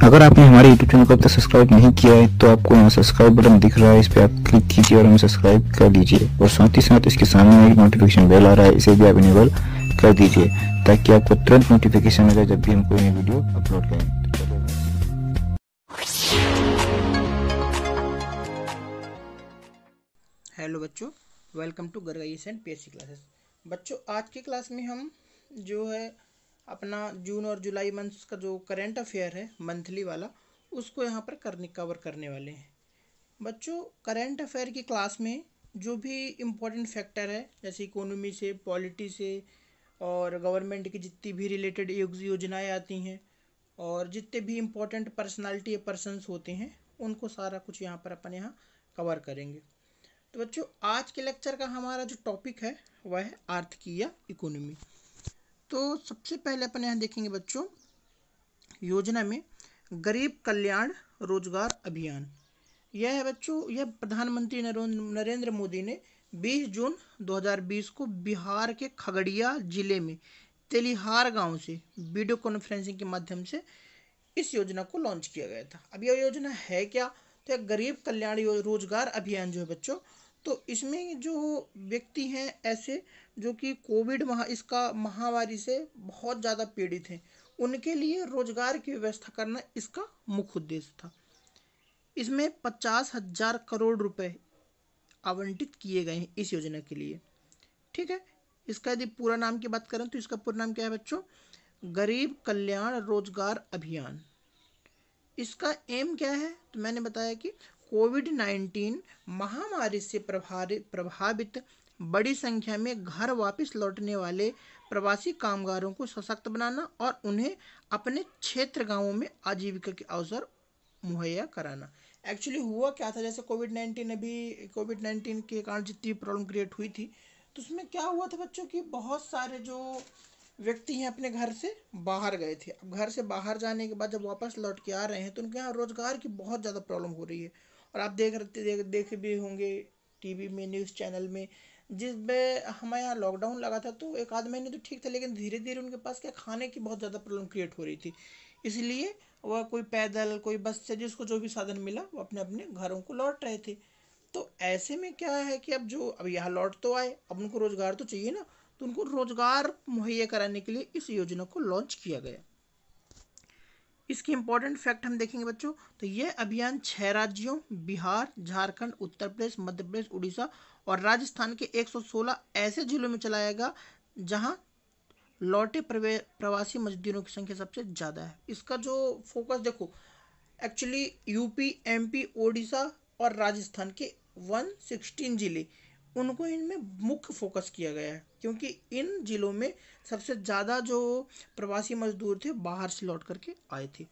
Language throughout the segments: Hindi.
अगर आपने हमारे YouTube चैनल को अब तक सब्सक्राइब नहीं किया है तो आपको यहाँ सब्सक्राइब बटन दिख रहा है, इस पर आप क्लिक कीजिए और हमें सब्सक्राइब कर लीजिए। और साथ ही साथ इसके सामने एक नोटिफिकेशन बेल आ रहा है, इसे भी आप इनेबल कर दीजिए ताकि आपको तुरंत नोटिफिकेशन मिले जब भी हम कोई नई वीडियो अपलोड करें। हेलो बच्चों, वेलकम टू गर्गाइस एंड पीएससी क्लासेस। बच्चों, आज की क्लास में हम जो है अपना जून और जुलाई मंथ्स का जो करंट अफेयर है मंथली वाला, उसको यहाँ पर कवर करने वाले हैं। बच्चों, करंट अफेयर की क्लास में जो भी इम्पोर्टेंट फैक्टर है, जैसे इकोनॉमी से, पॉलिटी से और गवर्नमेंट की जितनी भी रिलेटेड योजनाएँ आती हैं और जितने भी इम्पोर्टेंट पर्सनालिटी या पर्सन्स होते हैं, उनको सारा कुछ यहाँ पर अपन यहाँ कवर करेंगे। तो बच्चों, आज के लेक्चर का हमारा जो टॉपिक है वह है आर्थिकी या इकोनॉमी। तो सबसे पहले अपन यहाँ देखेंगे बच्चों, योजना में गरीब कल्याण रोजगार अभियान। यह है बच्चों, यह प्रधानमंत्री नरेंद्र मोदी ने 20 जून 2020 को बिहार के खगड़िया जिले में तेलिहार गांव से वीडियो कॉन्फ्रेंसिंग के माध्यम से इस योजना को लॉन्च किया गया था। अब यह योजना है क्या? तो यह गरीब कल्याण रोजगार अभियान जो है बच्चों, तो इसमें जो व्यक्ति हैं ऐसे जो कि कोविड इसका महामारी से बहुत ज़्यादा पीड़ित हैं, उनके लिए रोजगार की व्यवस्था करना इसका मुख्य उद्देश्य था। इसमें 50,000 करोड़ रुपए आवंटित किए गए हैं इस योजना के लिए। ठीक है, इसका यदि पूरा नाम की बात करें तो इसका पूरा नाम क्या है बच्चों? गरीब कल्याण रोजगार अभियान। इसका एम क्या है? तो मैंने बताया कि कोविड-19 महामारी से प्रभावित बड़ी संख्या में घर वापस लौटने वाले प्रवासी कामगारों को सशक्त बनाना और उन्हें अपने क्षेत्र गांवों में आजीविका के अवसर मुहैया कराना। एक्चुअली हुआ क्या था, जैसे कोविड-19 के कारण जितनी प्रॉब्लम क्रिएट हुई थी, तो उसमें क्या हुआ था बच्चों की बहुत सारे जो व्यक्ति हैं अपने घर से बाहर गए थे। अब घर से बाहर जाने के बाद जब वापस लौट के आ रहे हैं तो उनके यहाँ रोजगार की बहुत ज़्यादा प्रॉब्लम हो रही है। और आप देख भी होंगे टीवी में, न्यूज़ चैनल में, जिसमें हमारे यहाँ लॉकडाउन लगा था तो एक आध महीने तो ठीक था, लेकिन धीरे धीरे उनके पास क्या खाने की बहुत ज़्यादा प्रॉब्लम क्रिएट हो रही थी। इसलिए वह कोई पैदल, कोई बस से, जिसको जो भी साधन मिला वो अपने अपने घरों को लौट रहे थे। तो ऐसे में क्या है कि अब यहाँ लौट तो आए, अब उनको रोजगार तो चाहिए ना, तो उनको रोजगार मुहैया कराने के लिए इस योजना को लॉन्च किया गया। इसके इंपॉर्टेंट फैक्ट हम देखेंगे बच्चों, तो यह अभियान 6 राज्यों बिहार, झारखंड, उत्तर प्रदेश, मध्य प्रदेश, उड़ीसा और राजस्थान के 116 ऐसे जिलों में चलाएगा जहां लौटे प्रवासी मजदूरों की संख्या सबसे ज़्यादा है। इसका जो फोकस देखो, एक्चुअली यूपी, एमपी, ओडिशा और राजस्थान के 116 जिले, उनको इनमें मुख्य फोकस किया गया है, क्योंकि इन जिलों में सबसे ज़्यादा जो प्रवासी मजदूर थे बाहर से लौट करके आए थे।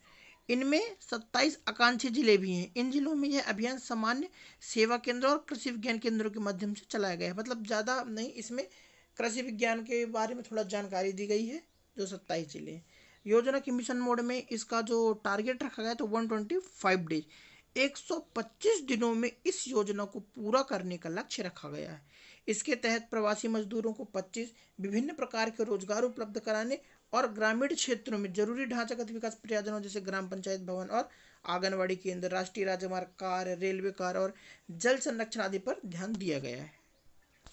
इनमें 27 आकांक्षी जिले भी हैं। इन जिलों में यह अभियान सामान्य सेवा केंद्र और कृषि विज्ञान केंद्रों के माध्यम से चलाया गया है। मतलब ज़्यादा नहीं, इसमें कृषि विज्ञान के बारे में थोड़ा जानकारी दी गई है। जो 27 जिले हैं, योजना के मिशन मोड में इसका जो टारगेट रखा गया है तो 125 डेज, 125 दिनों में इस योजना को पूरा करने का लक्ष्य रखा गया है। इसके तहत प्रवासी मजदूरों को 25 विभिन्न प्रकार के रोजगार उपलब्ध कराने और ग्रामीण क्षेत्रों में जरूरी ढांचागत विकास प्रयोजनों जैसे ग्राम पंचायत भवन और आंगनबाड़ी केंद्र, राष्ट्रीय राजमार्ग कार्य, रेलवे कार्य और जल संरक्षण आदि पर ध्यान दिया गया है।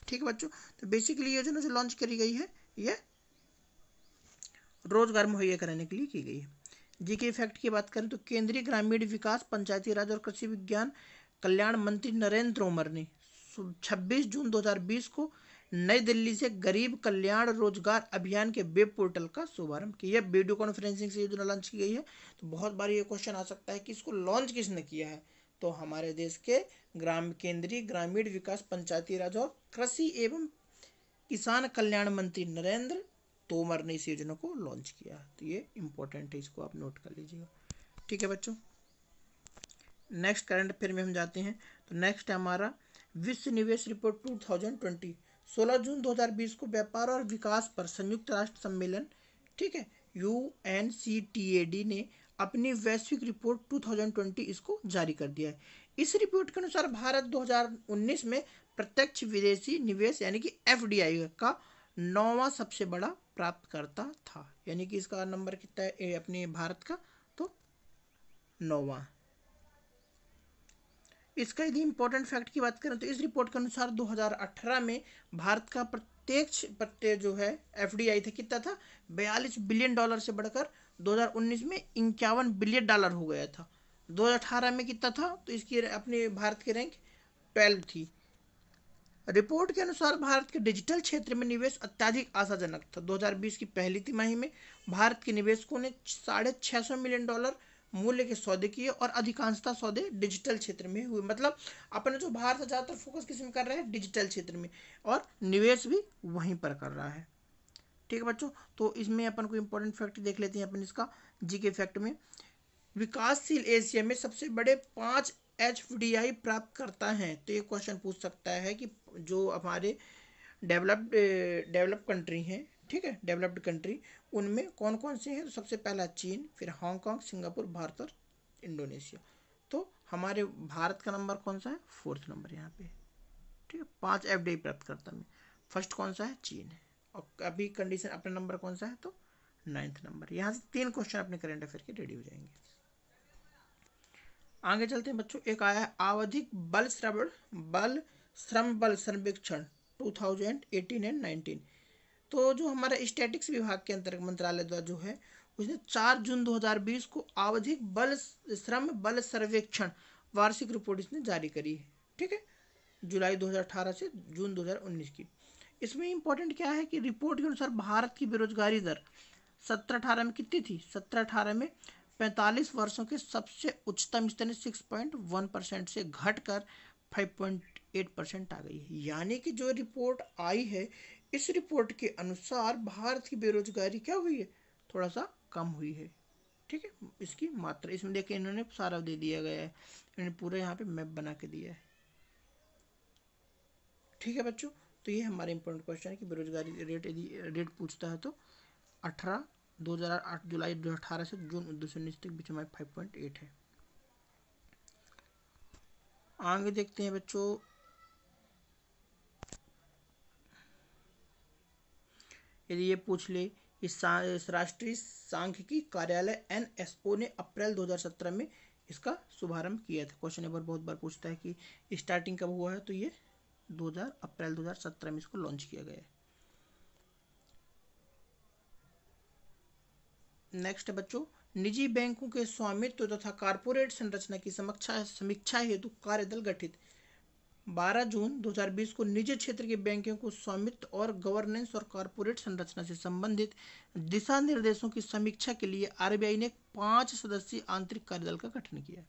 ठीक है बच्चों, तो बेसिकली योजना जो लॉन्च करी गई है यह रोजगार मुहैया कराने के लिए की गई है। जीके फैक्ट की बात करें तो केंद्रीय ग्रामीण विकास, पंचायती राज और कृषि विज्ञान कल्याण मंत्री नरेंद्र तोमर ने 26 जून 2020 को नई दिल्ली से गरीब कल्याण रोजगार अभियान के वेब पोर्टल का शुभारंभ किया। वीडियो कॉन्फ्रेंसिंग से योजना लॉन्च की गई है। तो बहुत बार ये क्वेश्चन आ सकता है कि इसको लॉन्च किसने किया है, तो हमारे देश के केंद्रीय ग्रामीण विकास, पंचायती राज और कृषि एवं किसान कल्याण मंत्री नरेंद्र तोमर ने इस योजना को लॉन्च किया। तो ये इंपॉर्टेंट है, इसको आप नोट कर लीजिएगा। ठीक है बच्चों, नेक्स्ट करंट अफेयर में हम जाते हैं। तो नेक्स्ट है हमारा विश्व निवेश रिपोर्ट 2020। 16 जून 2020 को व्यापार और विकास पर संयुक्त राष्ट्र सम्मेलन, ठीक है, UNCTAD ने अपनी वैश्विक रिपोर्ट 2020 इसको जारी कर दिया है। इस रिपोर्ट के अनुसार भारत 2019 में प्रत्यक्ष विदेशी निवेश यानी कि FDI का 9वां सबसे बड़ा प्राप्तकर्ता था। यानी कि इसका नंबर कितना है अपने भारत का? तो 9वां। इसका यदि इंपॉर्टेंट फैक्ट की बात करें तो इस रिपोर्ट के अनुसार 2018 में भारत का प्रत्यक्ष प्रत्यय जो है एफडीआई था कितना था, $42 बिलियन से बढ़कर 2019 में $51 बिलियन हो गया था। 2018 में कितना था, तो इसकी अपने भारत की रैंक 12 थी। रिपोर्ट के अनुसार भारत के डिजिटल क्षेत्र में निवेश अत्यधिक आशाजनक था। 2020 की पहली तिमाही में भारत के निवेशकों ने $650 मिलियन मूल्य के सौदे किए और अधिकांशतः सौदे डिजिटल क्षेत्र में हुए। मतलब अपने जो भारत ज़्यादातर फोकस किस में कर रहा है, डिजिटल क्षेत्र में, और निवेश भी वहीं पर कर रहा है। ठीक है बच्चों, तो इसमें अपन को इम्पोर्टेंट फैक्ट देख लेते हैं अपन इसका जीके फैक्ट में। विकासशील एशिया में सबसे बड़े 5 एफडीआई प्राप्त करता है। तो ये क्वेश्चन पूछ सकता है कि जो हमारे डेवलप कंट्री हैं, ठीक है, डेवलप्ड कंट्री, उनमें कौन कौन से हैं। तो सबसे पहला चीन, फिर हांगकांग, सिंगापुर, भारत और इंडोनेशिया। तो हमारे भारत का नंबर कौन सा है, 4th नंबर यहाँ पे। ठीक है, 5 एफडीआई प्राप्त करता में फर्स्ट कौन सा है, चीन है। और अभी कंडीशन अपना नंबर कौन सा है, तो 9th नंबर। यहाँ से 3 क्वेश्चन अपने करंट अफेयर के रेडी हो जाएंगे। आगे चलते हैं बच्चों। एक आया है आवधिक श्रम बल सर्वेक्षण 2018 एंड 19। तो जो हमारा स्टैटिक्स विभाग के अंतर्गत मंत्रालय द्वारा जो है, उसने 4 जून 2020 को आवधिक श्रम बल सर्वेक्षण वार्षिक रिपोर्ट इसने जारी करी है। ठीक है, जुलाई 2018 से जून 2019 की। इसमें इंपॉर्टेंट क्या है कि रिपोर्ट के अनुसार भारत की बेरोजगारी दर 17-18 में कितनी थी, 17-18 में 45 वर्षों के सबसे उच्चतम स्तर 6.1% से घटकर 5.8% आ गई है। यानी कि जो रिपोर्ट आई है, इस रिपोर्ट के अनुसार भारत की बेरोजगारी क्या हुई है, थोड़ा सा कम हुई है। ठीक है, इसकी मात्रा इसमें देखिए इन्होंने सारा दे दिया गया है, इन्होंने पूरा यहाँ पे मैप बना के दिया है। ठीक है बच्चों, तो ये हमारा इंपॉर्टेंट क्वेश्चन है कि बेरोजगारी रेट यदि रेट पूछता है तो 2008 जुलाई 2018 से जून 2019 तक बीच में 5.8 है। आगे देखते हैं बच्चों। यदि ये पूछ ले, इस राष्ट्रीय सांख्यिकी कार्यालय NSO ने अप्रैल 2017 में इसका शुभारंभ किया था। क्वेश्चन नंबर बहुत बार पूछता है कि स्टार्टिंग कब हुआ है, तो ये अप्रैल 2017 में इसको लॉन्च किया गया है। नेक्स्ट है बच्चों, निजी बैंकों के स्वामित्व तथा कारपोरेट संरचना की समीक्षा हेतु कार्यदल गठित। 12 जून 2020 को निजी क्षेत्र के बैंकों को स्वामित्व और गवर्नेंस और कारपोरेट संरचना से संबंधित दिशा निर्देशों की समीक्षा के लिए आरबीआई ने 5 सदस्यीय आंतरिक कार्यदल का गठन किया।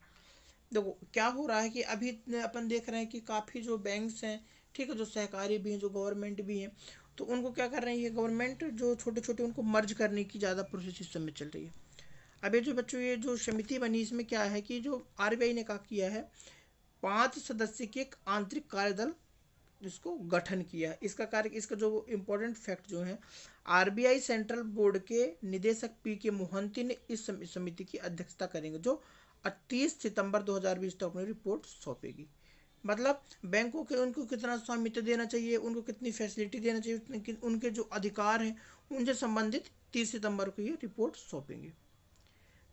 देखो क्या हो रहा है कि अभी अपन देख रहे हैं कि काफ़ी जो बैंक्स हैं, ठीक है, जो सहकारी भी हैं, जो गवर्नमेंट भी हैं, तो उनको क्या कर रहे हैं, ये गवर्नमेंट जो छोटे छोटे उनको मर्ज करने की ज़्यादा प्रोसेस इस समय चल रही है। अब ये जो बच्चों ये जो समिति बनी, इसमें क्या है कि जो आरबीआई ने क्या किया है, 5 सदस्य के एक आंतरिक कार्यदल इसको गठन किया है। इसका कार्य, इसका जो इम्पोर्टेंट फैक्ट जो है, आरबीआई सेंट्रल बोर्ड के निदेशक पीके मोहंती ने इस समिति की अध्यक्षता करेंगे, जो 30 सितंबर 2020 तक अपनी रिपोर्ट सौंपेगी। मतलब बैंकों के उनको कितना स्वामित्व देना चाहिए, उनको कितनी फैसिलिटी देना चाहिए, उनके जो अधिकार हैं उनसे संबंधित 30 सितंबर को ये रिपोर्ट सौंपेंगे।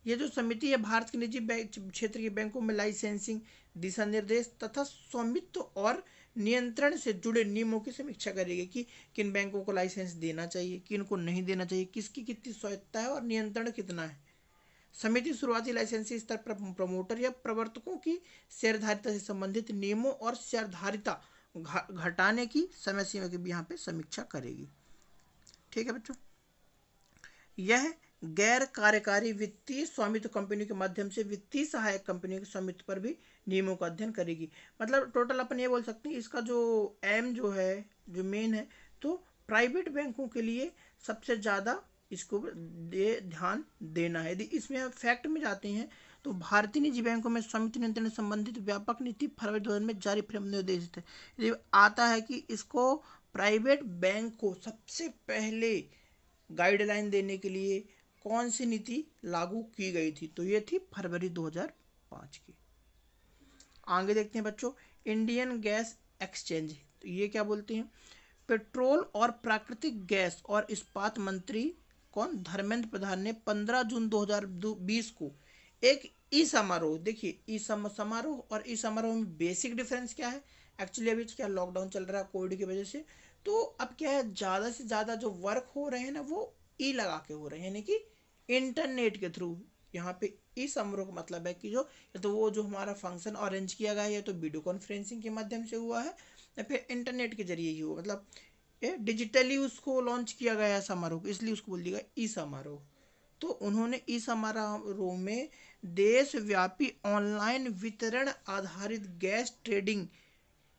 ये जो समिति है भारत के निजी क्षेत्र के बैंकों में लाइसेंसिंग, दिशा निर्देश तथा स्वामित्व और नियंत्रण से जुड़े नियमों की समीक्षा करेगी कि किन बैंकों को लाइसेंस देना चाहिए, किन को नहीं देना चाहिए, किसकी कितनी स्वायत्तता है और नियंत्रण कितना है। समिति शुरुआती लाइसेंसी स्तर पर प्रमोटर या प्रवर्तकों की शेयरधारिता से संबंधित नियमों और शेयरधारिता घटाने की समय सीमा की भी यहाँ पे समीक्षा करेगी। ठीक है बच्चों, यह गैर कार्यकारी वित्तीय स्वामित्व कंपनी के माध्यम से वित्तीय सहायक कंपनियों के स्वामित्व पर भी नियमों का अध्ययन करेगी। मतलब टोटल अपन ये बोल सकते हैं, इसका जो एम जो है, जो मेन है, तो प्राइवेट बैंकों के लिए सबसे ज़्यादा इसको ध्यान देना है। यदि इसमें फैक्ट में जाते हैं तो भारतीय निजी बैंकों में स्वामित्व नियंत्रण से संबंधित व्यापक नीति फरवरी 2000 में जारी फ्रेम निर्देशित है। यदि आता है कि इसको प्राइवेट बैंक को सबसे पहले गाइडलाइन देने के लिए कौन सी नीति लागू की गई थी, तो ये थी फरवरी 2005 की। आगे देखते हैं बच्चों, इंडियन गैस एक्सचेंज। तो ये क्या बोलते हैं, पेट्रोल और प्राकृतिक गैस और इस्पात मंत्री कौन, धर्मेंद्र प्रधान ने 15 जून 2020 को एक ई समारोह, देखिए ई समारोह और ई समारोह में बेसिक डिफरेंस क्या है। एक्चुअली अभी क्या लॉकडाउन चल रहा है कोविड की वजह से, तो अब क्या है ज़्यादा से ज़्यादा जो वर्क हो रहे हैं ना वो ई लगा के हो रहे हैं, यानी कि इंटरनेट के थ्रू। यहाँ पे ई समारोह का मतलब है कि जो या तो वो जो हमारा फंक्शन अरेंज किया गया है या तो वीडियो कॉन्फ्रेंसिंग के माध्यम से हुआ है या फिर इंटरनेट के जरिए ही हुआ, मतलब ये डिजिटली उसको लॉन्च किया गया है समारोह, इसलिए उसको बोल दिया ई समारोह। तो उन्होंने इस समारोह में देशव्यापी ऑनलाइन वितरण आधारित gas trading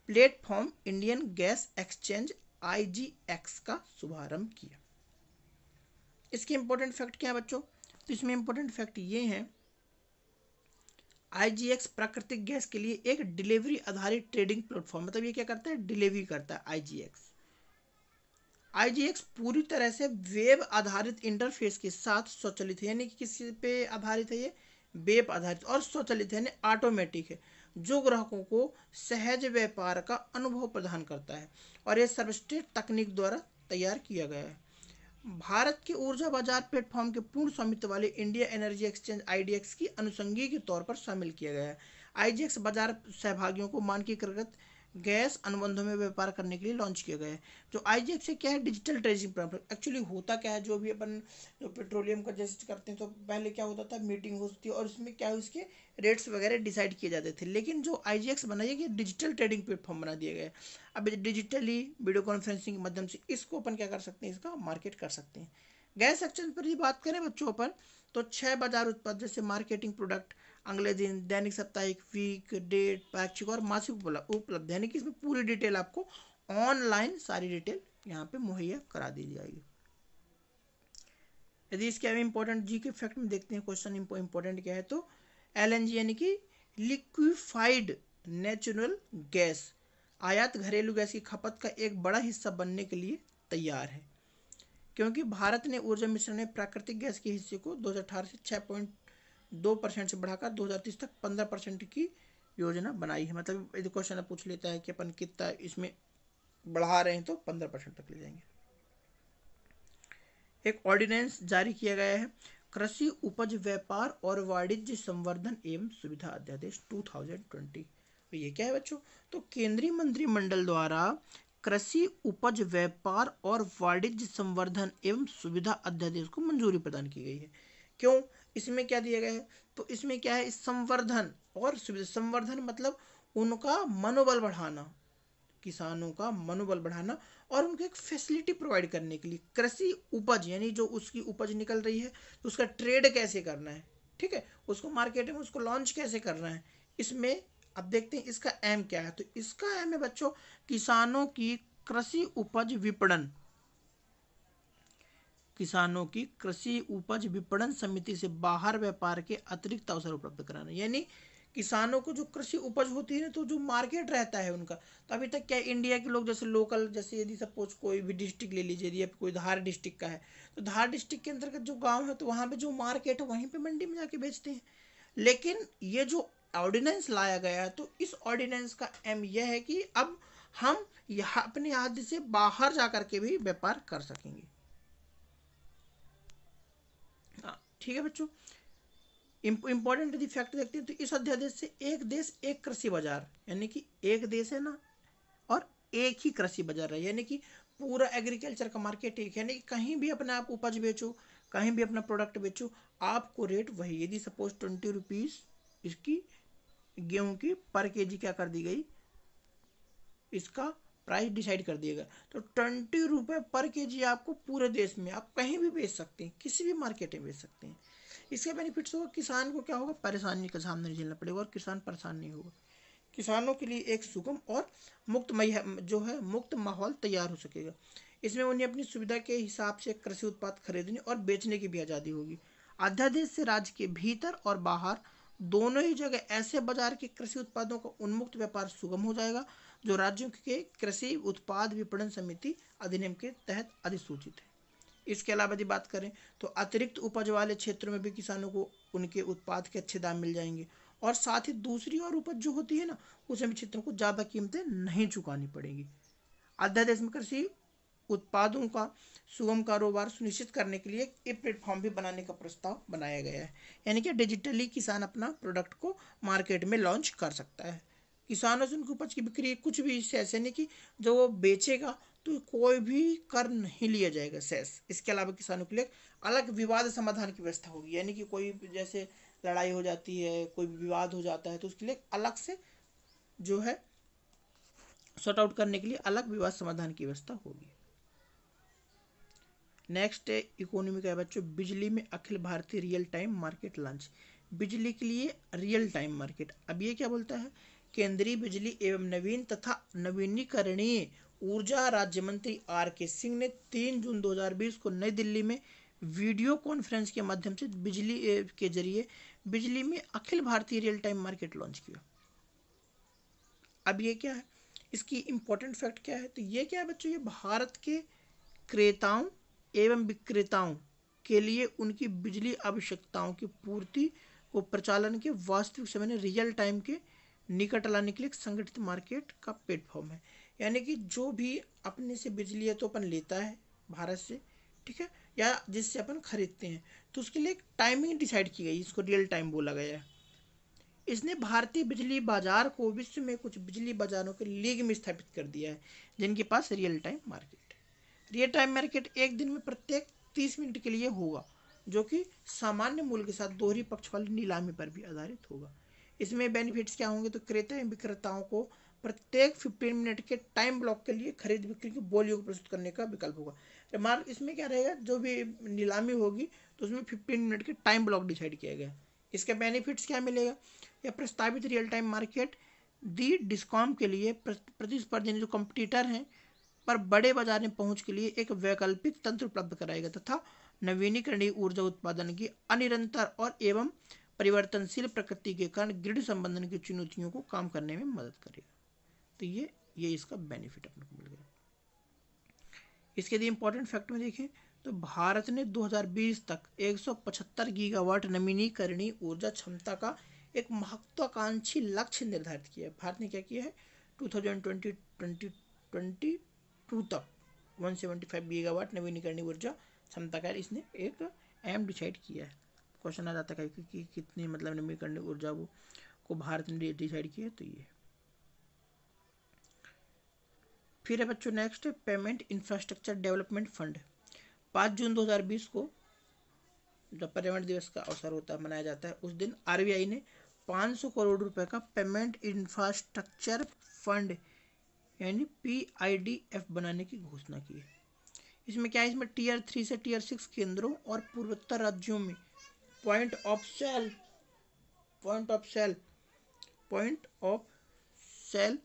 platform Indian gas exchange IGX का शुभारंभ किया। इसके इंपॉर्टेंट फैक्ट क्या है बच्चों, तो इसमें इंपॉर्टेंट फैक्ट ये है IGX प्राकृतिक गैस के लिए एक डिलीवरी आधारित ट्रेडिंग प्लेटफॉर्म, मतलब ये क्या करता है डिलीवरी करता है। IGX पूरी तरह से वेब आधारित इंटरफेस के साथ स्वचालित है, यानी कि किसी पे आधारित है, ये वेब आधारित और स्वचालित है यानी ऑटोमेटिक है, जो ग्राहकों को सहज व्यापार का अनुभव प्रदान करता है और ये सर्वश्रेष्ठ तकनीक द्वारा तैयार किया गया है। भारत के ऊर्जा बाजार प्लेटफॉर्म के पूर्ण स्वामित्व वाले इंडिया एनर्जी एक्सचेंज IDX की अनुषंगी के तौर पर शामिल किया गया है। IGX बाजार सहभागियों को मानकीकृत गैस अनुबंधों में व्यापार करने के लिए लॉन्च किया गया है। जो IGX से क्या है डिजिटल ट्रेडिंग प्लेटफॉर्म, एक्चुअली होता क्या है जो भी अपन जो पेट्रोलियम का जैसे करते हैं तो पहले क्या होता था मीटिंग होती थी और उसमें क्या उसके रेट्स वगैरह डिसाइड किए जाते थे, लेकिन जो IGX बना है कि डिजिटल ट्रेडिंग प्लेटफॉर्म बना दिया गया है। अब डिजिटली वीडियो कॉन्फ्रेंसिंग के माध्यम से इसको अपन क्या कर सकते हैं, इसका मार्केट कर सकते हैं। गैस एक्सचेंज पर ये बात करें बच्चों अपन तो 6 बाजार उत्पाद जैसे मार्केटिंग प्रोडक्ट अगले दिन, दैनिक, साप्ताहिक, वीक, डेट, पाक्षिक और मासिक उपलब्ध, यानी कि इसमें पूरी डिटेल आपको ऑनलाइन सारी डिटेल यहाँ पे मुहैया करा दी जाएगी। यदि इसके अभी इंपॉर्टेंट जी के फैक्ट में देखते हैं क्वेश्चन इंपॉर्टेंट क्या है, तो LNG यानी कि लिक्विफाइड नेचुरल गैस आयात घरेलू गैस की खपत का एक बड़ा हिस्सा बनने के लिए तैयार है, क्योंकि भारत ने ऊर्जा मिश्रण में प्राकृतिक गैस के हिस्से को 2018 से 6.2% से बढ़ाकर 2030 तक 15% की योजना बनाई है। मतलब यदि क्वेश्चन पूछ लेता है कि अपन कितना इसमें बढ़ा रहे हैं तो 15% तक ले जाएंगे। एक ऑर्डिनेंस जारी किया गया है, कृषि उपज व्यापार और वाणिज्य संवर्धन एवं सुविधा अध्यादेश 2020। तो ये क्या है बच्चों, तो केंद्रीय मंत्रिमंडल द्वारा कृषि उपज व्यापार और वाणिज्य संवर्धन एवं सुविधा अध्यादेश को मंजूरी प्रदान की गई है। क्यों, इसमें क्या दिया गया है, तो इसमें क्या है संवर्धन और सुविधा। संवर्धन मतलब उनका मनोबल बढ़ाना, किसानों का मनोबल बढ़ाना और उनको एक फैसिलिटी प्रोवाइड करने के लिए। कृषि उपज यानी जो उसकी उपज निकल रही है तो उसका ट्रेड कैसे करना है, ठीक है, उसको मार्केट में उसको लॉन्च कैसे करना है। इसमें अब देखते हैं इसका एम क्या है, तो इसका एम है बच्चों किसानों की कृषि उपज विपणन, किसानों की कृषि उपज विपणन समिति से बाहर व्यापार के अतिरिक्त अवसर उपलब्ध कराना, यानी किसानों को जो कृषि उपज होती है ना तो जो मार्केट रहता है उनका, तो अभी तक क्या इंडिया के लोग जैसे लोकल, जैसे यदि सपोज कोई भी डिस्ट्रिक्ट ले लीजिए, यदि कोई धार डिस्ट्रिक्ट का है तो धार डिस्ट्रिक्ट के अंतर्गत जो गांव है तो वहाँ पे जो मार्केट है वहीं पे मंडी में जाके बेचते हैं। लेकिन ये जो ऑर्डिनेंस लाया गया है तो इस ऑर्डिनेंस का एम यह है कि अब हम यहाँ अपने हद से बाहर जा करके भी व्यापार कर सकेंगे। ठीक है बच्चों, इंपॉर्टेंट यदि फैक्ट देखते हैं तो इस अध्यादेश से एक देश एक कृषि बाजार, यानी कि एक देश है ना और एक ही कृषि बाजार है, यानी कि पूरा एग्रीकल्चर का मार्केट एक, यानी कि कहीं भी अपना आप उपज बेचो, कहीं भी अपना प्रोडक्ट बेचो, आपको रेट वही। यदि सपोज 20 रुपीज़ इसकी गेहूं की पर केजी क्या कर दी गई, इसका प्राइस डिसाइड कर दिया गया, तो 20 रुपये पर केजी आपको पूरे देश में आप कहीं भी बेच सकते हैं, किसी भी मार्केट में बेच सकते हैं। इसके बेनिफिट्स होगा, किसान को क्या होगा परेशानी का सामना नहीं झेलना पड़ेगा और किसान परेशान नहीं होगा। किसानों के लिए एक सुगम और मुक्त माहौल तैयार हो सकेगा। इसमें उन्हें अपनी सुविधा के हिसाब से कृषि उत्पाद खरीदने और बेचने की भी आज़ादी होगी। अध्यादेश से राज्य के भीतर और बाहर दोनों ही जगह ऐसे बाजार के कृषि उत्पादों का उन्मुक्त व्यापार सुगम हो जाएगा जो राज्यों के कृषि उत्पाद विपणन समिति अधिनियम के तहत अधिसूचित है। इसके अलावा यदि बात करें तो अतिरिक्त उपज वाले क्षेत्रों में भी किसानों को उनके उत्पाद के अच्छे दाम मिल जाएंगे और साथ ही दूसरी और उपज जो होती है ना उसमें भी क्षेत्रों को ज़्यादा कीमतें नहीं चुकानी पड़ेगी। अध्यादेश में कृषि उत्पादों का सुगम कारोबार सुनिश्चित करने के लिए एक प्लेटफॉर्म भी बनाने का प्रस्ताव बनाया गया है। यानी कि डिजिटली किसान अपना प्रोडक्ट को मार्केट में लॉन्च कर सकता है। किसानों से उनकी उपज की बिक्री कुछ भी इससे ऐसे नहीं कि जो वो बेचेगा तो कोई भी कर नहीं लिया जाएगा सेस। इसके अलावा किसानों के लिए अलग विवाद समाधान की व्यवस्था होगी। यानी कि कोई जैसे लड़ाई हो जाती है, कोई विवाद हो जाता है, तो उसके लिए अलग से जो है सॉर्ट आउट करने के लिए अलग विवाद समाधान की व्यवस्था होगी। नेक्स्ट है इकोनॉमी का है बच्चों, बिजली में Akhil Bharatiya real time market launch. बिजली के लिए रियल टाइम मार्केट। अब ये क्या बोलता है, केंद्रीय बिजली एवं नवीन तथा नवीनीकरणीय ऊर्जा राज्य मंत्री आर के सिंह ने 3 जून 2020 को नई दिल्ली में वीडियो कॉन्फ्रेंस के माध्यम से बिजली के जरिए बिजली में Akhil Bharatiya real time market launch किया। अब ये क्या है, इसकी इंपॉर्टेंट फैक्ट क्या है, तो ये क्या है बच्चों, ये भारत के क्रेताओं एवं विक्रेताओं के लिए उनकी बिजली आवश्यकताओं की पूर्ति व प्रचालन के वास्तविक समय में रियल टाइम के निकट लाने के लिए एक संगठित मार्केट का प्लेटफॉर्म है। यानी कि जो भी अपने से बिजली है तो अपन लेता है भारत से, ठीक है, या जिससे अपन खरीदते हैं, तो उसके लिए एक टाइमिंग डिसाइड की गई, इसको रियल टाइम बोला गया है। इसने भारतीय बिजली बाजार को विश्व में कुछ बिजली बाजारों के लीग में स्थापित कर दिया है जिनके पास रियल टाइम मार्केट है। रियल टाइम मार्केट एक दिन में प्रत्येक 30 मिनट के लिए होगा, जो कि सामान्य मूल्य के साथ दोहरी पक्ष वाली नीलामी पर भी आधारित होगा। इसमें बेनिफिट्स क्या होंगे, तो क्रेता एवं विक्रेताओं को प्रत्येक 15 मिनट के टाइम ब्लॉक के लिए खरीद बिक्री की बोलियों को प्रस्तुत करने का विकल्प होगा। रिमार्क इसमें क्या रहेगा, जो भी नीलामी होगी तो उसमें 15 मिनट के टाइम ब्लॉक डिसाइड किया गया। इसके बेनिफिट्स क्या मिलेगा, या प्रस्तावित रियल टाइम मार्केट दी डिस्कॉम के लिए प्रतिस्पर्धी जो कंपटीटर हैं पर बड़े बाजार में पहुंच के लिए एक वैकल्पिक तंत्र उपलब्ध कराएगा तथा नवीनीकरणीय ऊर्जा उत्पादन की अनिरंतर और एवं परिवर्तनशील प्रकृति के कारण ग्रिड संबंधन की चुनौतियों को काम करने में मदद करेगा। तो ये इसका बेनिफिट अपने को मिल गया। इसके लिए इंपॉर्टेंट फैक्ट में देखें तो भारत ने 2020 तक 175 गीगावाट नवीनीकरणीय ऊर्जा क्षमता का एक महत्वाकांक्षी लक्ष्य निर्धारित किया है। भारत ने क्या किया है, 2022 तक 175 गीगावाट नवीनीकरणीय ऊर्जा क्षमता का इसने एक एम डिसाइड किया है। क्वेश्चन आ जाता है कि कितनी मतलब नवीनीकरणीय ऊर्जा को भारत ने डिसाइड किया है, तो ये फिर है बच्चों next payment infrastructure development fund. 5 जून 2020 को जब पर्यावरण दिवस का अवसर होता है मनाया जाता है, उस दिन आरबीआई ने 500 करोड़ रुपए का पेमेंट इंफ्रास्ट्रक्चर फंड यानी PIDF बनाने की घोषणा की है। इसमें क्या है, इसमें टियर 3 से टियर 6 केंद्रों और पूर्वोत्तर राज्यों में पॉइंट ऑफ सेल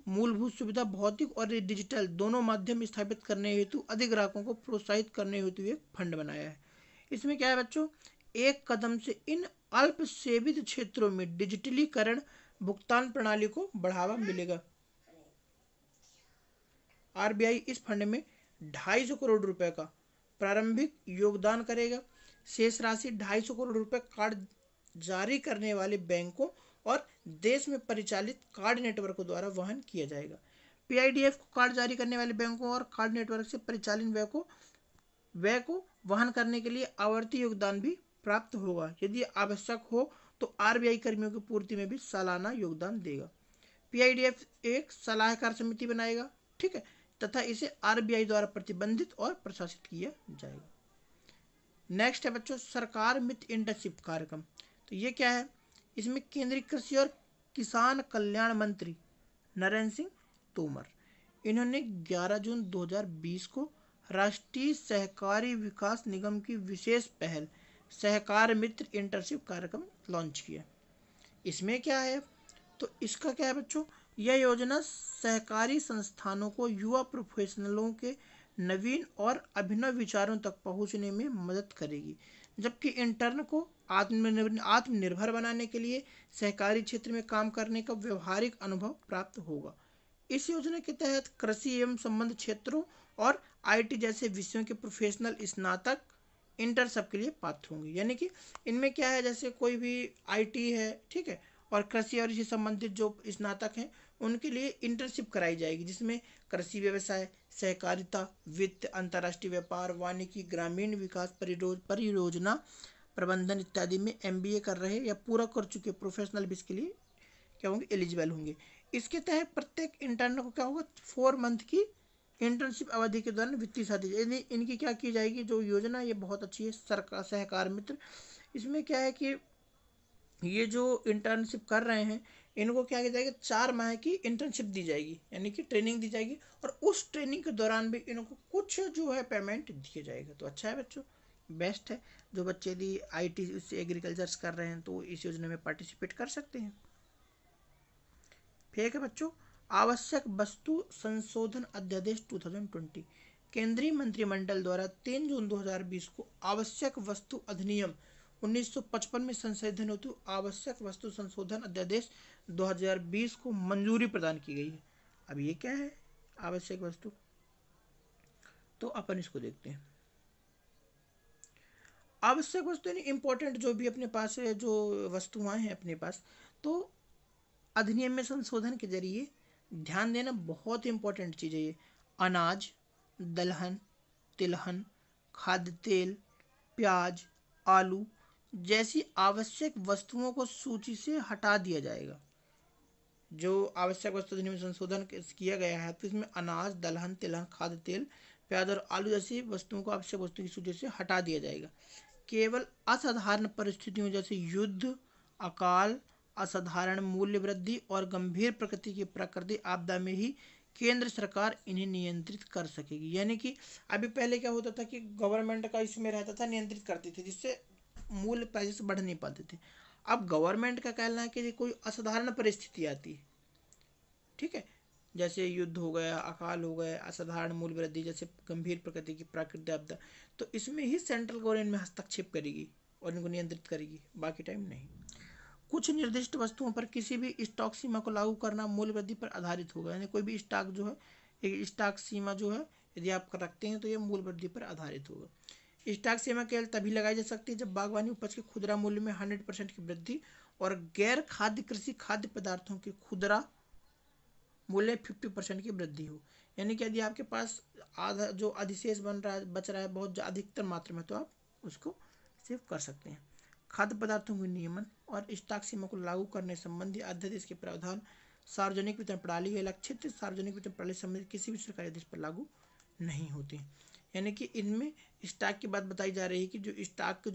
मूलभूत सुविधा भौतिक और डिजिटल दोनों माध्यम स्थापित करने हेतु अधिक ग्राहकों को प्रोत्साहित करने हेतु एक फंड बनाया है। इसमें क्या है बच्चों, एक कदम से इन अल्प सेवित क्षेत्रों में डिजिटलीकरण भुगतान प्रणाली को बढ़ावा मिलेगा। आरबीआई इस फंड में 250 करोड़ रुपए का प्रारंभिक योगदान करेगा। शेष राशि 250 करोड़ रुपए कार्ड जारी करने वाले बैंकों और देश में परिचालित कार्ड नेटवर्कों द्वारा वहन किया जाएगा। PIDF को कार्ड जारी करने वाले बैंकों और कार्ड नेटवर्क से परिचालित व्यय को वहन करने के लिए आवर्ती योगदान भी प्राप्त होगा। यदि आवश्यक हो तो आरबीआई कर्मियों की पूर्ति में भी सालाना योगदान देगा। PIDF एक सलाहकार समिति बनाएगा, ठीक है, तथा इसे आरबीआई द्वारा प्रतिबंधित और प्रशासित किया जाएगा। नेक्स्ट है बच्चों सरकार मित्र इंटर्नशिप कार्यक्रम। तो ये क्या है, इसमें केंद्रीय कृषि और किसान कल्याण मंत्री नरेंद्र सिंह तोमर इन्होंने 11 जून 2020 को राष्ट्रीय सहकारी विकास निगम की विशेष पहल सहकार मित्र इंटर्नशिप कार्यक्रम लॉन्च किया। इसमें क्या है, तो इसका क्या है बच्चों, यह योजना सहकारी संस्थानों को युवा प्रोफेशनलों के नवीन और अभिनव विचारों तक पहुंचने में मदद करेगी, जबकि इंटर्न को आत्मनिर्भर बनाने के लिए सहकारी क्षेत्र में काम करने का व्यवहारिक अनुभव प्राप्त होगा। इस योजना के तहत कृषि एवं संबद्ध क्षेत्रों और IT जैसे विषयों के प्रोफेशनल स्नातक इंटर सबके लिए पात्र होंगे। यानी कि इनमें क्या है, जैसे कोई भी IT है, ठीक है, और कृषि और इसी संबंधित जो स्नातक हैं उनके लिए इंटर्नशिप कराई जाएगी, जिसमें कृषि व्यवसाय, सहकारिता, वित्त, अंतर्राष्ट्रीय व्यापार, वानिकी, ग्रामीण विकास, परियोजना प्रबंधन इत्यादि में MBA कर रहे या पूरा कर चुके प्रोफेशनल भी इसके लिए क्या होंगे, एलिजिबल होंगे। इसके तहत प्रत्येक इंटर्न को क्या होगा, 4 मंथ की इंटर्नशिप अवधि के दौरान वित्तीय सहायता इनकी क्या की जाएगी। जो योजना ये बहुत अच्छी है, सरकार सहकार मित्र। इसमें क्या है कि ये जो इंटर्नशिप कर रहे हैं इनको क्या किया जाएगा, 4 माह की इंटर्नशिप दी जाएगी, यानी कि ट्रेनिंग दी जाएगी, और उस ट्रेनिंग के दौरान भी इनको कुछ जो है पेमेंट दिया जाएगा। तो अच्छा है बच्चों, बेस्ट है। जो बच्चे यदि IT से एग्रीकल्चर कर रहे हैं तो इस योजना में पार्टिसिपेट कर सकते हैं। ठीक है बच्चों, आवश्यक वस्तु संशोधन अध्यादेश 2020 केंद्रीय मंत्रिमंडल द्वारा 3 जून 2020 को आवश्यक वस्तु अधिनियम 1955 में संशोधन हेतु आवश्यक वस्तु संशोधन अध्यादेश 2020 को मंजूरी प्रदान की गई है। अब ये क्या है आवश्यक वस्तु, तो अपन इसको देखते हैं। आवश्यक वस्तु यानी इंपॉर्टेंट जो भी अपने पास है, जो वस्तुएं हैं अपने पास, तो अधिनियम में संशोधन के जरिए ध्यान देना बहुत इंपॉर्टेंट चीज़ है ये। अनाज, दलहन, तिलहन, खाद्य तेल, प्याज, आलू जैसी आवश्यक वस्तुओं को सूची से हटा दिया जाएगा। जो आवश्यक वस्तु अधिनियम में संशोधन किया गया है तो इसमें अनाज, दलहन, तिलहन, खाद्य तेल, प्याज और आलू जैसी वस्तुओं को आवश्यक वस्तु की सूची से हटा दिया जाएगा। केवल असाधारण परिस्थितियों जैसे युद्ध, अकाल, असाधारण मूल्य वृद्धि और गंभीर प्रकृति की प्राकृतिक आपदा में ही केंद्र सरकार इन्हें नियंत्रित कर सकेगी। यानी कि अभी पहले क्या होता था कि गवर्नमेंट का इसमें रहता था, नियंत्रित करती थी, जिससे मूल्य प्राइस बढ़ नहीं पाते थे। अब गवर्नमेंट का कहना है कि कोई असाधारण परिस्थिति आती है, ठीक है, जैसे युद्ध हो गया, अकाल हो गया, असाधारण मूल्य वृद्धि जैसे गंभीर प्रकृति की प्राकृतिक आपदा, तो इसमें ही सेंट्रल गवर्नमेंट में हस्तक्षेप करेगी और इनको नियंत्रित करेगी, बाकी टाइम नहीं। कुछ निर्दिष्ट वस्तुओं पर किसी भी स्टॉक सीमा को लागू करना मूल्य वृद्धि पर आधारित होगा। यानी कोई भी स्टॉक जो है, एक स्टॉक सीमा जो है यदि आप रखते हैं तो ये मूल्य वृद्धि पर आधारित होगा। स्टॉक सीमा केवल तभी लगाई जा सकती है जब बागवानी उपज के खुदरा मूल्य में 100% की वृद्धि और गैर खाद्य कृषि खाद्य पदार्थों के खुदरा मूल्य 50% की वृद्धि हो। यानी कि यदि आपके पास आधा जो अधिशेष बन रहा है, बच रहा है बहुत अधिकतर मात्रा में, तो आप उसको सेव कर सकते हैं। खाद्य पदार्थों के नियमन और स्टॉक सीमा को लागू करने संबंधी अध्यादेश के प्रावधान सार्वजनिक वितरण प्रणाली या लक्षित सार्वजनिक वितरण प्रणाली संबंधित किसी भी सरकारी आदेश पर लागू नहीं होते। यानी कि इनमें स्टॉक की बात बताई जा रही है कि जो स्टॉक के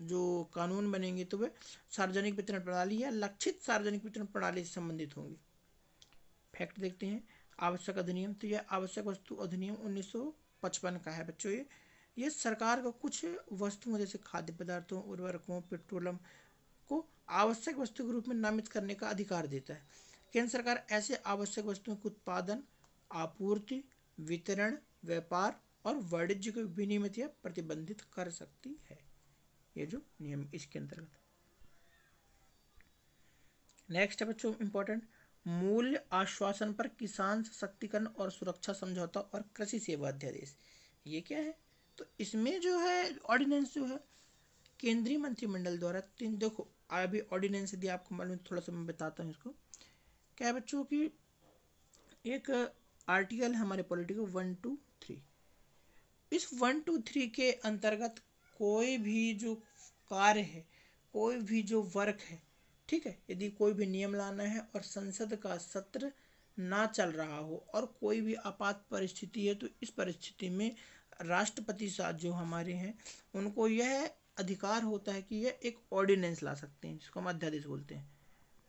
जो कानून बनेंगे तो वे सार्वजनिक वितरण प्रणाली या लक्षित सार्वजनिक वितरण प्रणाली से संबंधित होंगे। फैक्ट देखते हैं। आवश्यक अधिनियम, तो यह आवश्यक वस्तु अधिनियम 1955 का है बच्चों। ये सरकार को कुछ वस्तुओं जैसे खाद्य पदार्थों, उर्वरकों, पेट्रोलियम को आवश्यक वस्तु के रूप में नामित करने का अधिकार देता है। केंद्र सरकार ऐसे आवश्यक वस्तुओं के उत्पादन, आपूर्ति, वितरण, व्यापार और वाणिज्य को विनियमित या प्रतिबंधित कर सकती है। ये जो नियम इसके अंतर्गत। नेक्स्ट है बच्चों इंपॉर्टेंट, मूल्य आश्वासन पर किसान सशक्तिकरण और सुरक्षा समझौता और कृषि सेवा अध्यादेश। ये क्या है, तो इसमें जो है ऑर्डिनेंस जो है केंद्रीय मंत्रिमंडल द्वारा देखो अभी ऑर्डिनेंस यदि आपको मालूम थोड़ा सा मैं बताता हूँ इसको। क्या है बच्चों की एक आर्टिकल है हमारे पॉलिटिकल 123। इस 123 के अंतर्गत कोई भी जो कार्य है, कोई भी जो वर्क है, ठीक है, यदि कोई भी नियम लाना है और संसद का सत्र ना चल रहा हो और कोई भी आपात परिस्थिति है, तो इस परिस्थिति में राष्ट्रपति साहब जो हमारे हैं उनको यह अधिकार होता है कि यह एक ऑर्डिनेंस ला सकते हैं, जिसको हम अध्यादेश बोलते हैं।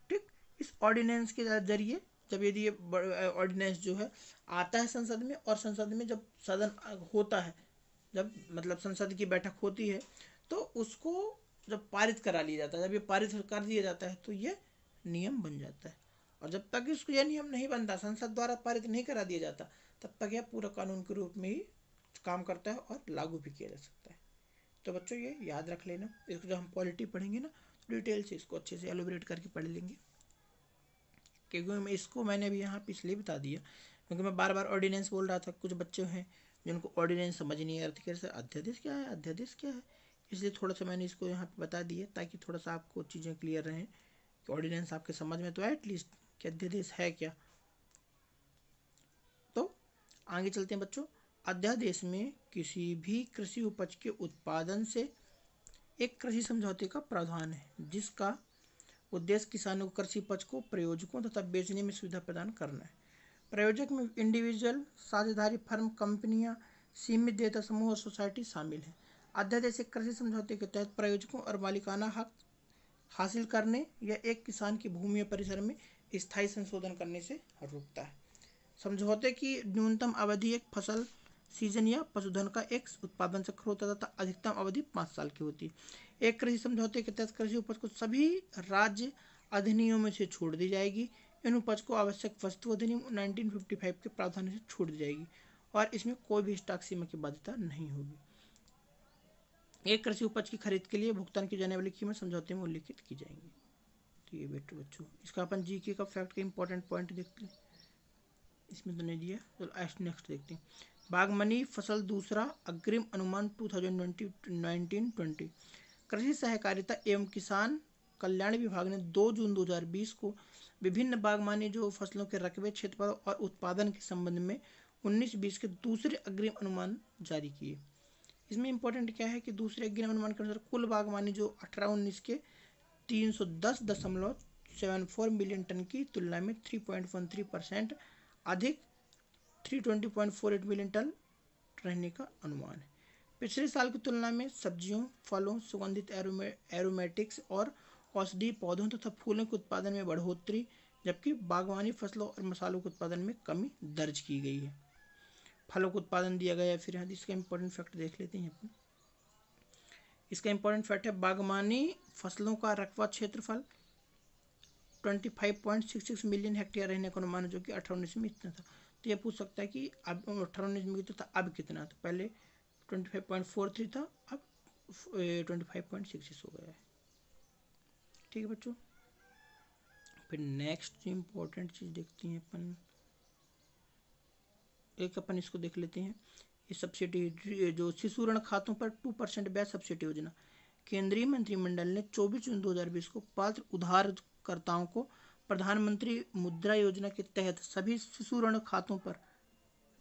ठीक, इस ऑर्डिनेंस के जरिए जब यदि ये ऑर्डिनेंस जो है आता है संसद में, और संसद में जब सदन होता है, जब मतलब संसद की बैठक होती है, तो उसको जब पारित करा लिया जाता है, जब ये पारित कर दिया जाता है तो ये नियम बन जाता है। और जब तक इसको यह नियम नहीं बनता, संसद द्वारा पारित नहीं करा दिया जाता, तब तक यह पूरा कानून के रूप में ही काम करता है और लागू भी किया जा सकता है। तो बच्चों ये याद रख लेना, इसको जब हम पॉलिटी पढ़ेंगे ना डिटेल से इसको अच्छे से एलोबरेट करके पढ़ लेंगे, क्योंकि इसको मैंने अभी यहाँ पिछले बता दिया, क्योंकि मैं बार बार ऑर्डिनेंस बोल रहा था। कुछ बच्चे हैं जिनको ऑर्डिनेंस समझ नहीं आ रहा था, सर अध्यादेश क्या है, अध्यादेश क्या है, इसलिए थोड़ा सा मैंने इसको यहाँ पे बता दिया ताकि थोड़ा सा आपको चीज़ें क्लियर रहें कि ऑर्डिनेंस आपके समझ में तो है एटलीस्ट कि अध्यादेश है क्या आगे चलते हैं बच्चों। अध्यादेश में किसी भी कृषि उपज के उत्पादन से एक कृषि समझौते का प्रावधान है, जिसका उद्देश्य किसानों को कृषि उपज को प्रयोजकों तथा बेचने में सुविधा प्रदान करना है। प्रयोजक में इंडिविजुअल, साझेदारी फर्म, कंपनियां, सीमित देयता समूह और सोसाइटी शामिल है। अध्यादेश एक कृषि समझौते के तहत प्रयोजकों और मालिकाना हक हासिल करने या एक किसान की भूमि या परिसर में स्थायी संशोधन करने से रोकता है। समझौते की न्यूनतम अवधि एक फसल सीजन या पशुधन का एक उत्पादन चक्र होता है तथा अधिकतम अवधि 5 साल की होती है। एक कृषि समझौते के तहत कृषि उपज को सभी राज्य अधिनियमों से छोड़ दी जाएगी। इन उपज को आवश्यक वस्तु अधिनियम 1955 के प्रावधान से छोड़ दी जाएगी और इसमें कोई भी स्टॉक सीमा की बाध्यता नहीं होगी। एक कृषि उपज की खरीद के लिए भुगतान की जाने वाली कीमत समझौते में उल्लिखित की जाएंगी। तो ये बेटे बच्चों, इसका अपन जीके का फैक्ट का इंपॉर्टेंट पॉइंट देखते हैं। इसमें तो नहीं दिया, तो नेक्स्ट देखते हैं। बागवानी फसल दूसरा अग्रिम अनुमान 2019-20। कृषि सहकारिता एवं किसान कल्याण विभाग ने 2 जून 2020 को विभिन्न बागवानी जो फसलों के रकबे, क्षेत्रफल और उत्पादन के संबंध में 19-20 के दूसरे अग्रिम अनुमान जारी किए। इसमें इंपॉर्टेंट क्या है कि दूसरे अग्रिम अनुमान के अनुसार कुल बागवानी जो 18-19 के 310.74 मिलियन टन की तुलना में 3.13% अधिक 320.48 मिलियन टन रहने का अनुमान है। पिछले साल की तुलना में सब्जियों, फलों, सुगंधित एरोमेटिक्स और औषधीय पौधों तथा फूलों के उत्पादन में बढ़ोतरी, जबकि बागवानी फसलों और मसालों के उत्पादन में कमी दर्ज की गई है। फलों का उत्पादन दिया गया है। फिर यहाँ इसका इंपॉर्टेंट फैक्ट देख लेते हैं अपन। इसका इंपॉर्टेंट फैक्ट है बागवानी फसलों का रकबा क्षेत्रफल 25.66 मिलियन हेक्टेयर रहने का अनुमान है, जो कि 18-19 में इतना था। तो ये पूछ सकता है कि अब 18-19 में कितना था, अब कितना। तो पहले 25.43 था, अब 25.66 हो गया है। ठीक है बच्चों। फिर नेक्स्ट इंपॉर्टेंट चीज़ देखती हैं अपन, एक अपन इसको देख लेते हैं। ये सब्सिडी जो शिशु ऋण खातों पर 2% ब्याज सब्सिडी योजना, केंद्रीय मंत्रिमंडल ने 24 जून 2020 को पात्र उधारकर्ताओं को प्रधानमंत्री मुद्रा योजना के तहत सभी शिशु ऋण खातों पर,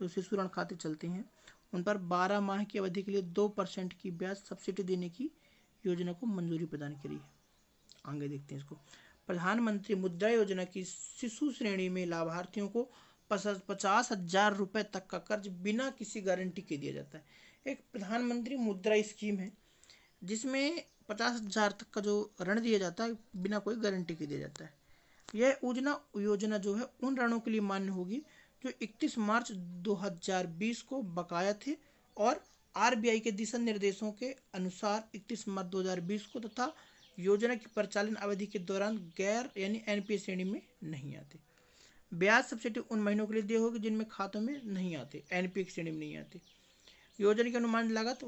जो शिशु ऋण खाते चलते हैं, उन पर 12 माह की अवधि के लिए 2% की ब्याज सब्सिडी देने की योजना को मंजूरी प्रदान करी है। आगे देखते हैं इसको। प्रधानमंत्री मुद्रा योजना की शिशु श्रेणी में लाभार्थियों को 50,000 रुपये तक का कर्ज बिना किसी गारंटी के दिया जाता है। एक प्रधानमंत्री मुद्रा स्कीम है जिसमें 50,000 तक का जो ऋण दिया जाता है बिना कोई गारंटी के दिया जाता है। यह योजना जो है उन ऋणों के लिए मान्य होगी जो 31 मार्च 2020 को बकाया थे और आरबीआई के दिशा निर्देशों के अनुसार 31 मार्च 2020 को तथा योजना की परिचालन अवधि के दौरान गैर यानी एनपीए श्रेणी में नहीं आते। ब्याज सब्सिडी उन महीनों के लिए दी होगी जिनमें खातों में नहीं आते, एनपीए श्रेणी में नहीं आते। योजना की अनुमान लागत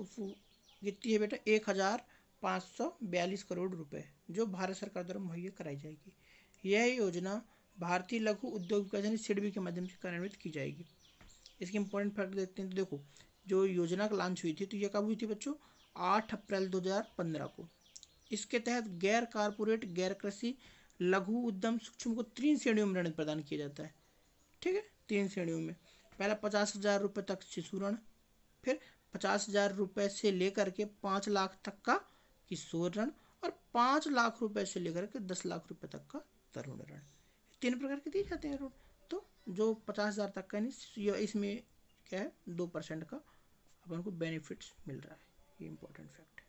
कितनी है बेटा, 1,542 करोड़ रुपए, जो भारत सरकार द्वारा मुहैया कराई जाएगी। यह योजना भारतीय लघु उद्योग विकास सिडबी के माध्यम से कार्यान्वित की जाएगी। इसके इंपॉर्टेंट फैक्ट देखते हैं। तो देखो, जो योजना लॉन्च हुई थी तो ये कब हुई थी बच्चों, 8 अप्रैल 2015 को। इसके तहत गैर कारपोरेट, गैर कृषि, लघु उद्यम, सूक्ष्म को 3 श्रेणियों में ऋण प्रदान किया जाता है। ठीक है, 3 श्रेणियों में। पहला 50,000 रुपये तक शिशु ऋण, फिर 50,000 रुपये से लेकर के 5 लाख तक का किशोर ऋण और 5 लाख रुपए से लेकर के 10 लाख रुपए तक का तरुण ऋण। 3 प्रकार के दिए जाते हैं ऋण। तो जो 50,000 तक का नहीं, इसमें क्या है 2% का अपन को बेनिफिट्स मिल रहा है। ये इंपॉर्टेंट फैक्ट है।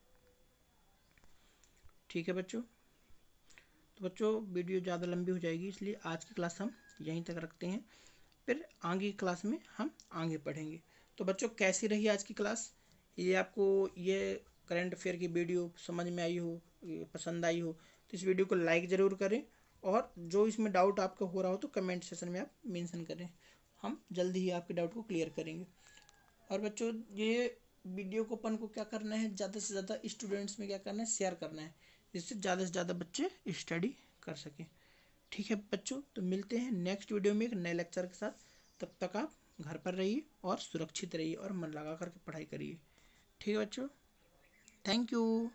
ठीक है बच्चों। तो बच्चों वीडियो ज़्यादा लंबी हो जाएगी, इसलिए आज की क्लास हम यहीं तक रखते हैं। फिर आगे की क्लास में हम आगे पढ़ेंगे। तो बच्चों कैसी रही आज की क्लास, ये आपको ये करंट अफेयर की वीडियो समझ में आई हो, पसंद आई हो तो इस वीडियो को लाइक ज़रूर करें और जो इसमें डाउट आपका हो रहा हो तो कमेंट सेक्शन में आप मेंशन करें, हम जल्दी ही आपके डाउट को क्लियर करेंगे। और बच्चों ये वीडियो को अपन को क्या करना है, ज़्यादा से ज़्यादा स्टूडेंट्स में क्या करना है, शेयर करना है, जिससे ज़्यादा से ज़्यादा बच्चे स्टडी कर सकें। ठीक है बच्चों, तो मिलते हैं नेक्स्ट वीडियो में एक नए लेक्चर के साथ। तब तक आप घर पर रहिए और सुरक्षित रहिए और मन लगा करके पढ़ाई करिए। ठीक है बच्चों, थैंक यू।